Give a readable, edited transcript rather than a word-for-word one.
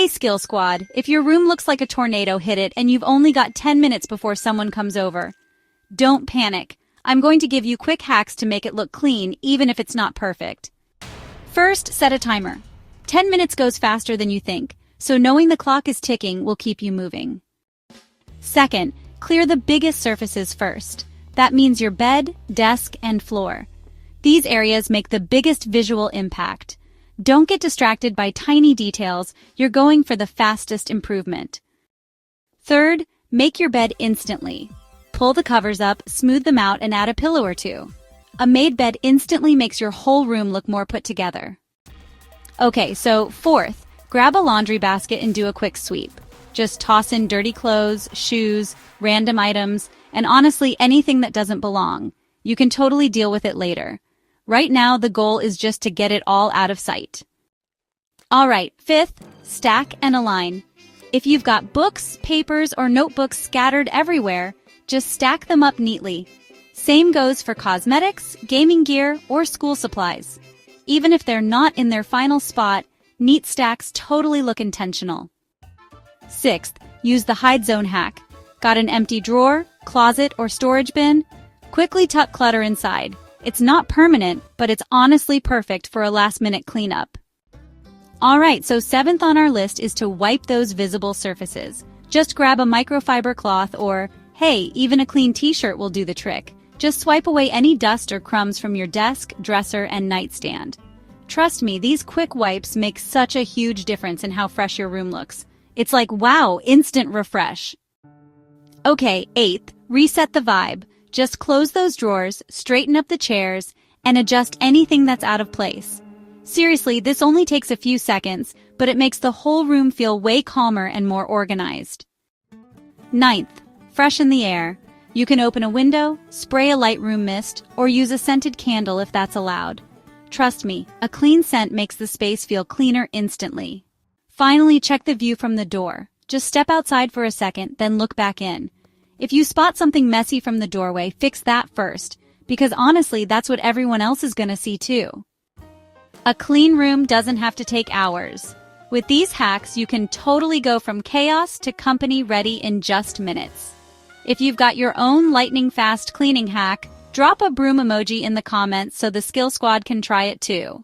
Hey Skill Squad, if your room looks like a tornado hit it and you've only got 10 minutes before someone comes over, don't panic. I'm going to give you quick hacks to make it look clean even if it's not perfect. First, set a timer. 10 minutes goes faster than you think, so knowing the clock is ticking will keep you moving. Second, clear the biggest surfaces first. That means your bed, desk, and floor. These areas make the biggest visual impact. Don't get distracted by tiny details, you're going for the fastest improvement. Third, make your bed instantly. Pull the covers up, smooth them out, and add a pillow or two. A made bed instantly makes your whole room look more put together. Okay, so fourth, grab a laundry basket and do a quick sweep. Just toss in dirty clothes, shoes, random items, and honestly anything that doesn't belong. You can totally deal with it later. Right now, the goal is just to get it all out of sight. Alright, fifth, stack and align. If you've got books, papers, or notebooks scattered everywhere, just stack them up neatly. Same goes for cosmetics, gaming gear, or school supplies. Even if they're not in their final spot, neat stacks totally look intentional. Sixth, use the hide zone hack. Got an empty drawer, closet, or storage bin? Quickly tuck clutter inside. It's not permanent, but it's honestly perfect for a last-minute cleanup. Alright, so seventh on our list is to wipe those visible surfaces. Just grab a microfiber cloth or, hey, even a clean t-shirt will do the trick. Just swipe away any dust or crumbs from your desk, dresser, and nightstand. Trust me, these quick wipes make such a huge difference in how fresh your room looks. It's like, wow, instant refresh. Okay, eighth, reset the vibe. Just close those drawers, straighten up the chairs, and adjust anything that's out of place. Seriously, this only takes a few seconds, but it makes the whole room feel way calmer and more organized. Ninth, freshen the air. You can open a window, spray a light room mist, or use a scented candle if that's allowed. Trust me, a clean scent makes the space feel cleaner instantly. Finally, check the view from the door. Just step outside for a second, then look back in. If you spot something messy from the doorway, fix that first, because honestly, that's what everyone else is gonna see too. A clean room doesn't have to take hours. With these hacks, you can totally go from chaos to company ready in just minutes. If you've got your own lightning-fast cleaning hack, drop a broom emoji in the comments so the Skill Squad can try it too.